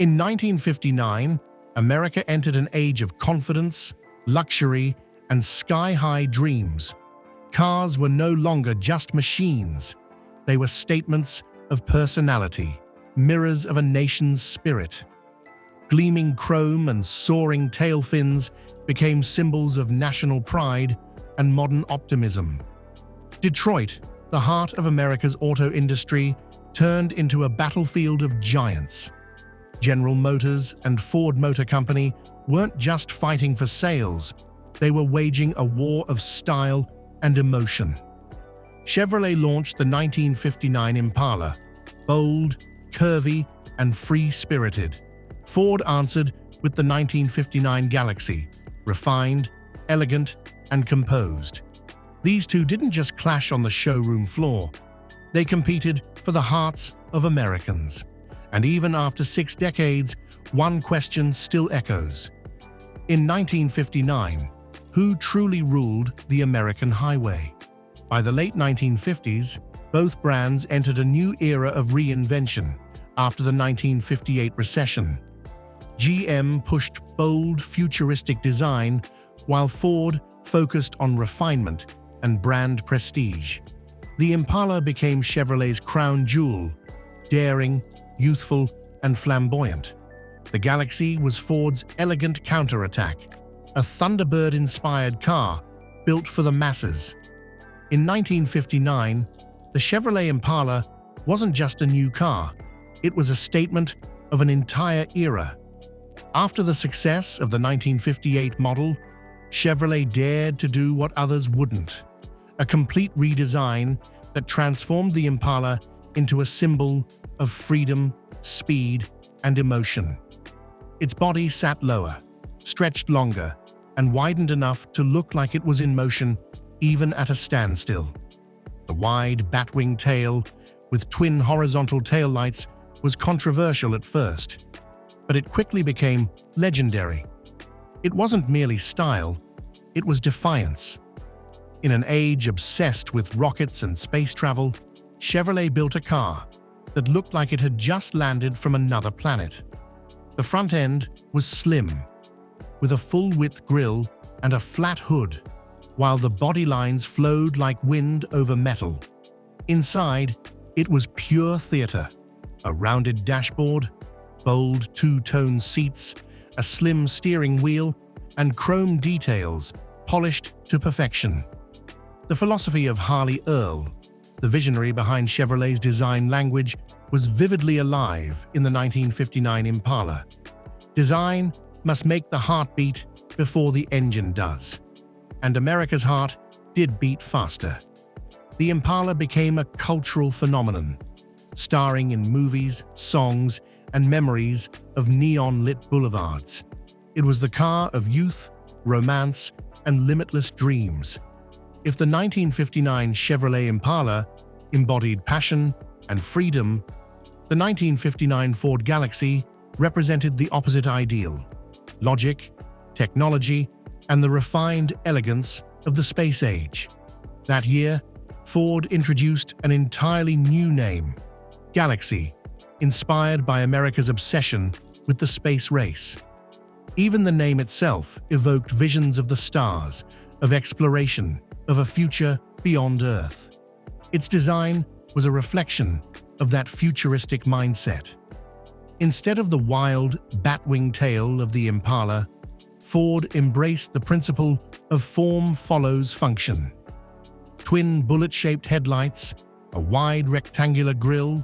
In 1959, America entered an age of confidence, luxury, and sky-high dreams. Cars were no longer just machines. They were statements of personality, mirrors of a nation's spirit. Gleaming chrome and soaring tailfins became symbols of national pride and modern optimism. Detroit, the heart of America's auto industry, turned into a battlefield of giants. General Motors and Ford Motor Company weren't just fighting for sales, they were waging a war of style and emotion. Chevrolet launched the 1959 Impala, bold, curvy, and free-spirited. Ford answered with the 1959 Galaxie, refined, elegant, and composed. These two didn't just clash on the showroom floor, they competed for the hearts of Americans. And even after 6 decades, one question still echoes. In 1959, who truly ruled the American highway? By the late 1950s, both brands entered a new era of reinvention after the 1958 recession. GM pushed bold, futuristic design, while Ford focused on refinement and brand prestige. The Impala became Chevrolet's crown jewel, daring, youthful, and flamboyant. The Galaxie was Ford's elegant counterattack, a Thunderbird-inspired car built for the masses. In 1959, the Chevrolet Impala wasn't just a new car, it was a statement of an entire era. After the success of the 1958 model, Chevrolet dared to do what others wouldn't. A complete redesign that transformed the Impala into a symbol of freedom, speed, and emotion. Its body sat lower, stretched longer, and widened enough to look like it was in motion even at a standstill. The wide batwing tail with twin horizontal taillights was controversial at first, but it quickly became legendary. It wasn't merely style, it was defiance. In an age obsessed with rockets and space travel, Chevrolet built a car that looked like it had just landed from another planet. The front end was slim, with a full-width grille and a flat hood, while the body lines flowed like wind over metal. Inside, it was pure theater. A rounded dashboard, bold two-tone seats, a slim steering wheel, and chrome details polished to perfection. The philosophy of Harley Earl, the visionary behind Chevrolet's design language, was vividly alive in the 1959 Impala. Design must make the heart beat before the engine does. And America's heart did beat faster. The Impala became a cultural phenomenon, starring in movies, songs, and memories of neon-lit boulevards. It was the car of youth, romance, and limitless dreams. If the 1959 Chevrolet Impala embodied passion and freedom, the 1959 Ford Galaxie represented the opposite ideal: logic, technology, and the refined elegance of the space age. That year, Ford introduced an entirely new name, Galaxie, inspired by America's obsession with the space race. Even the name itself evoked visions of the stars, of exploration, of a future beyond Earth. Its design was a reflection of that futuristic mindset. Instead of the wild, batwing tail of the Impala, Ford embraced the principle of form follows function. Twin bullet-shaped headlights, a wide rectangular grille,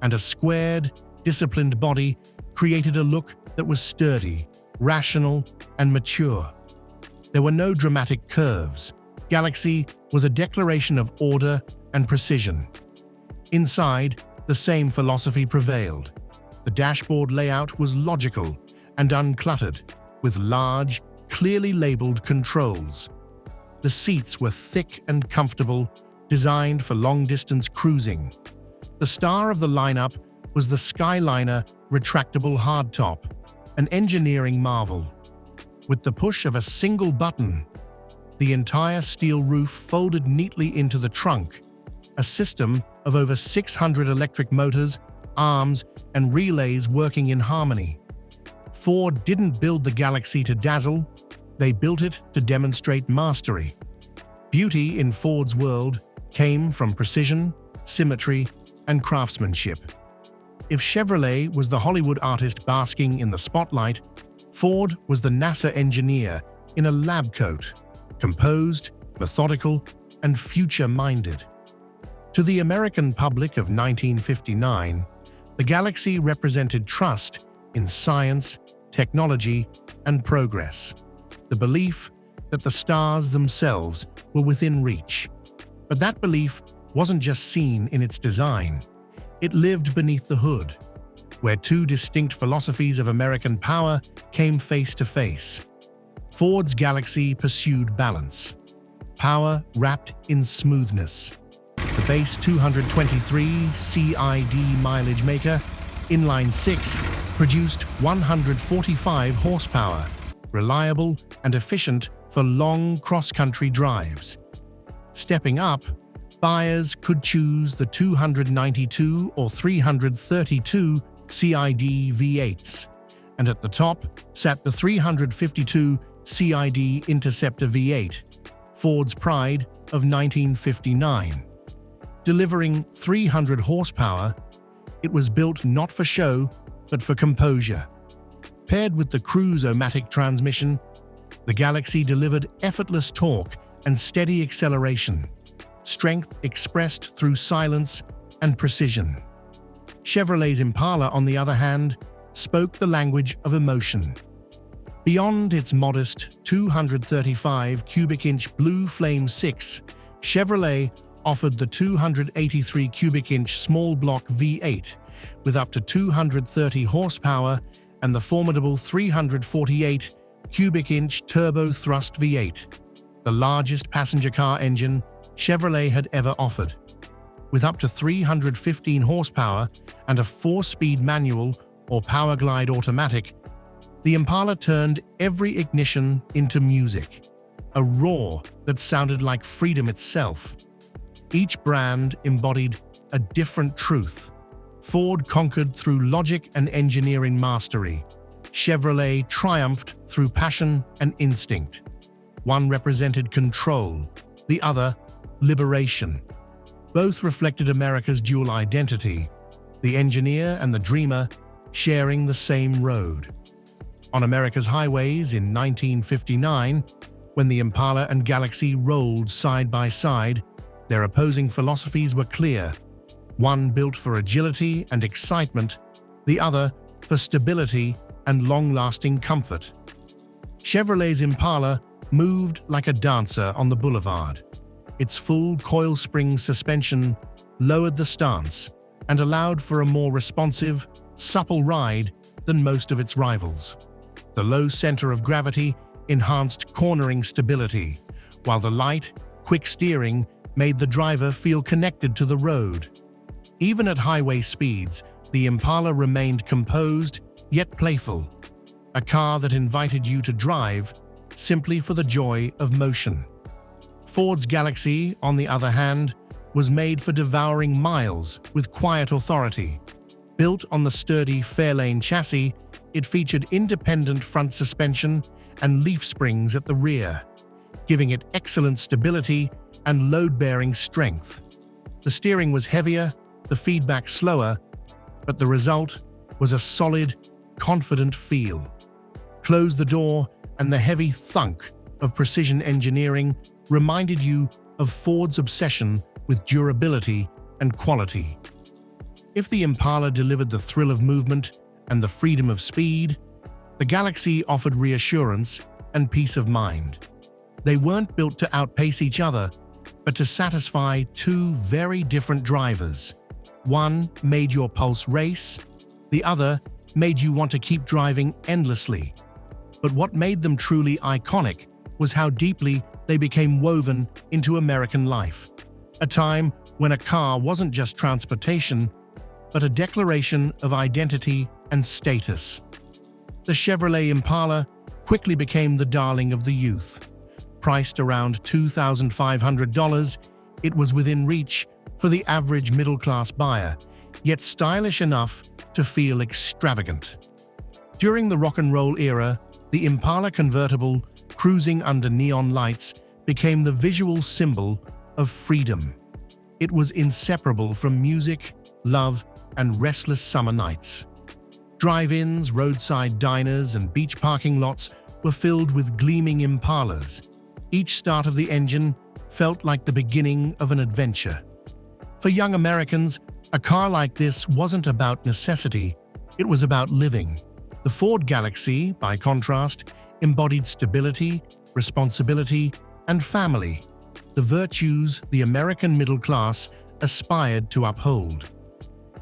and a squared, disciplined body created a look that was sturdy, rational, and mature. There were no dramatic curves. Galaxie was a declaration of order and precision. Inside, the same philosophy prevailed. The dashboard layout was logical and uncluttered, with large, clearly labeled controls. The seats were thick and comfortable, designed for long-distance cruising. The star of the lineup was the Skyliner retractable hardtop, an engineering marvel. With the push of a single button, the entire steel roof folded neatly into the trunk. A system of over 600 electric motors arms, and relays working in harmony. Ford didn't build the Galaxie to dazzle, they built it to demonstrate mastery. Beauty in Ford's world came from precision, symmetry, and craftsmanship. If Chevrolet was the Hollywood artist basking in the spotlight, Ford was the NASA engineer in a lab coat, composed, methodical, and future-minded. To the American public of 1959, the Galaxie represented trust in science, technology, and progress. The belief that the stars themselves were within reach. But that belief wasn't just seen in its design. It lived beneath the hood, where two distinct philosophies of American power came face to face. Ford's Galaxie pursued balance, power wrapped in smoothness. The base 223 CID mileage maker, inline 6, produced 145 horsepower, reliable and efficient for long cross-country drives. Stepping up, buyers could choose the 292 or 332 CID V8s, and at the top sat the 352 CID Interceptor V8, Ford's pride of 1959. Delivering 300 horsepower, it was built not for show, but for composure. Paired with the Cruise-O-Matic transmission, the Galaxie delivered effortless torque and steady acceleration, strength expressed through silence and precision. Chevrolet's Impala, on the other hand, spoke the language of emotion. Beyond its modest 235 cubic inch Blue Flame 6, Chevrolet offered the 283 cubic inch small block V8 with up to 230 horsepower and the formidable 348 cubic inch turbo thrust V8, the largest passenger car engine Chevrolet had ever offered. With up to 315 horsepower and a 4-speed manual or Powerglide automatic, the Impala turned every ignition into music, a roar that sounded like freedom itself. Each brand embodied a different truth. Ford conquered through logic and engineering mastery. Chevrolet triumphed through passion and instinct. One represented control, the other, liberation. Both reflected America's dual identity, the engineer and the dreamer sharing the same road. On America's highways in 1959, when the Impala and Galaxie rolled side by side, their opposing philosophies were clear. One built for agility and excitement, the other for stability and long-lasting comfort. Chevrolet's Impala moved like a dancer on the boulevard. Its full coil spring suspension lowered the stance and allowed for a more responsive, supple ride than most of its rivals. The low center of gravity enhanced cornering stability, while the light, quick steering made the driver feel connected to the road. Even at highway speeds, the Impala remained composed yet playful, a car that invited you to drive simply for the joy of motion. Ford's Galaxie, on the other hand, was made for devouring miles with quiet authority. Built on the sturdy Fairlane chassis, it featured independent front suspension and leaf springs at the rear, giving it excellent stability and load-bearing strength. The steering was heavier, the feedback slower, but the result was a solid, confident feel. Close the door, and the heavy thunk of precision engineering reminded you of Ford's obsession with durability and quality. If the Impala delivered the thrill of movement and the freedom of speed, the Galaxie offered reassurance and peace of mind. They weren't built to outpace each other, but to satisfy two very different drivers. One made your pulse race, the other made you want to keep driving endlessly. But what made them truly iconic was how deeply they became woven into American life. A time when a car wasn't just transportation, but a declaration of identity and status. The Chevrolet Impala quickly became the darling of the youth. Priced around $2,500, it was within reach for the average middle-class buyer, yet stylish enough to feel extravagant. During the rock and roll era, the Impala convertible, cruising under neon lights, became the visual symbol of freedom. It was inseparable from music, love, and restless summer nights. Drive-ins, roadside diners, and beach parking lots were filled with gleaming Impalas. Each start of the engine felt like the beginning of an adventure. For young Americans, a car like this wasn't about necessity, it was about living. The Ford Galaxie, by contrast, embodied stability, responsibility, and family, the virtues the American middle class aspired to uphold.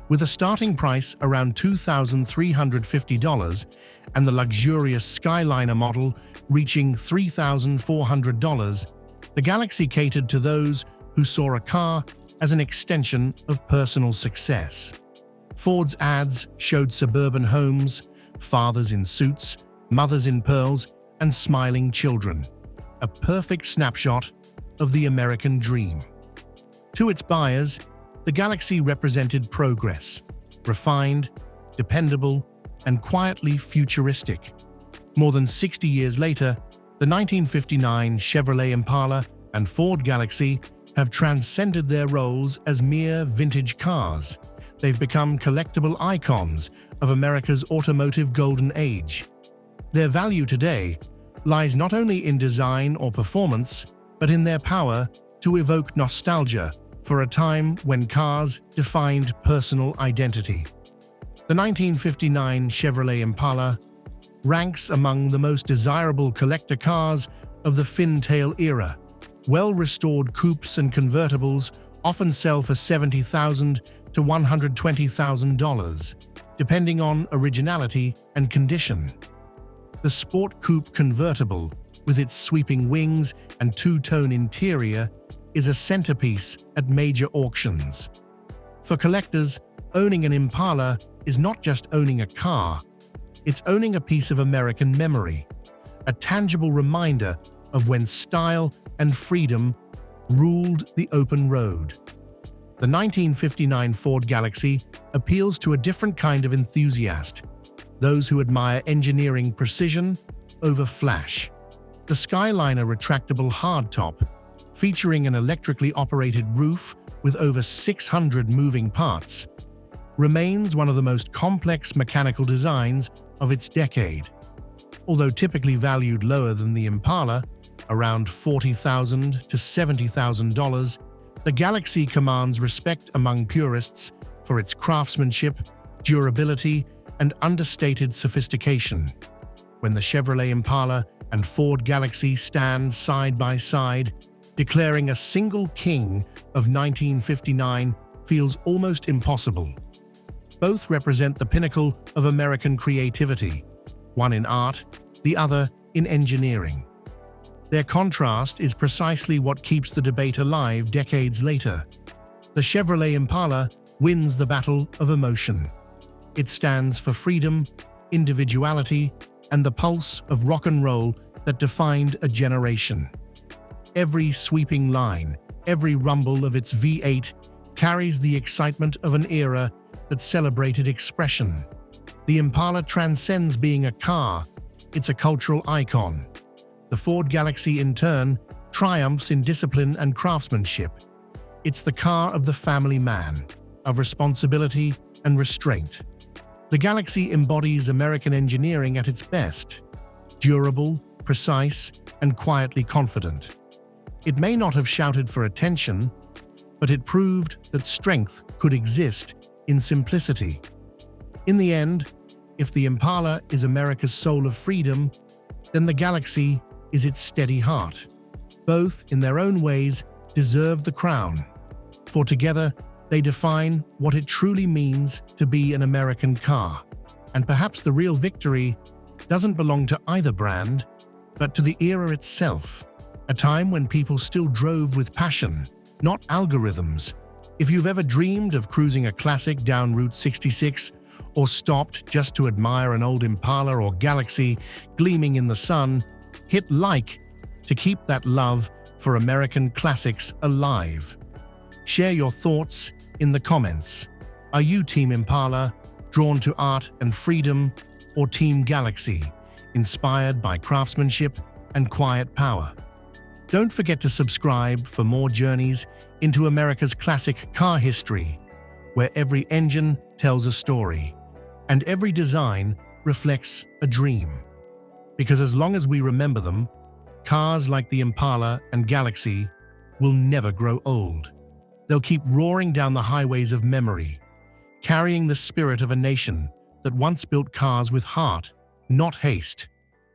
With a starting price around $2,350 and the luxurious Skyliner model reaching $3,400, the Galaxie catered to those who saw a car as an extension of personal success. Ford's ads showed suburban homes, fathers in suits, mothers in pearls, and smiling children, a perfect snapshot of the American dream. To its buyers, the Galaxie represented progress, refined, dependable, and quietly futuristic. More than 60 years later, the 1959 Chevrolet Impala and Ford Galaxie have transcended their roles as mere vintage cars. They've become collectible icons of America's automotive golden age. Their value today lies not only in design or performance, but in their power to evoke nostalgia for a time when cars defined personal identity. The 1959 Chevrolet Impala ranks among the most desirable collector cars of the fin-tail era. Well-restored coupes and convertibles often sell for $70,000 to $120,000, depending on originality and condition. The Sport Coupe convertible, with its sweeping wings and two-tone interior, is a centerpiece at major auctions. For collectors, owning an Impala is not just owning a car, it's owning a piece of American memory, a tangible reminder of when style and freedom ruled the open road. The 1959 Ford Galaxie appeals to a different kind of enthusiast, those who admire engineering precision over flash. The Skyliner retractable hardtop, featuring an electrically operated roof with over 600 moving parts, remains one of the most complex mechanical designs of its decade. Although typically valued lower than the Impala, around $40,000 to $70,000, the Galaxie commands respect among purists for its craftsmanship, durability, and understated sophistication. When the Chevrolet Impala and Ford Galaxie stand side by side, declaring a single king of 1959 feels almost impossible. Both represent the pinnacle of American creativity, one in art, the other in engineering. Their contrast is precisely what keeps the debate alive decades later. The Chevrolet Impala wins the battle of emotion. It stands for freedom, individuality, and the pulse of rock and roll that defined a generation. Every sweeping line, every rumble of its V8 carries the excitement of an era that celebrated expression. The Impala transcends being a car, it's a cultural icon. The Ford Galaxie, in turn, triumphs in discipline and craftsmanship. It's the car of the family man, of responsibility and restraint. The Galaxie embodies American engineering at its best, durable, precise, and quietly confident. It may not have shouted for attention, but it proved that strength could exist in simplicity. In the end, if the Impala is America's soul of freedom, then the Galaxie is its steady heart. Both, in their own ways, deserve the crown, for together they define what it truly means to be an American car. And perhaps the real victory doesn't belong to either brand, but to the era itself, a time when people still drove with passion, not algorithms. If you've ever dreamed of cruising a classic down Route 66, or stopped just to admire an old Impala or Galaxie gleaming in the sun, hit like to keep that love for American classics alive. Share your thoughts in the comments. Are you Team Impala, drawn to art and freedom, or Team Galaxie, inspired by craftsmanship and quiet power? Don't forget to subscribe for more journeys into America's classic car history, where every engine tells a story and every design reflects a dream. Because as long as we remember them, cars like the Impala and Galaxie will never grow old. They'll keep roaring down the highways of memory, carrying the spirit of a nation that once built cars with heart, not haste.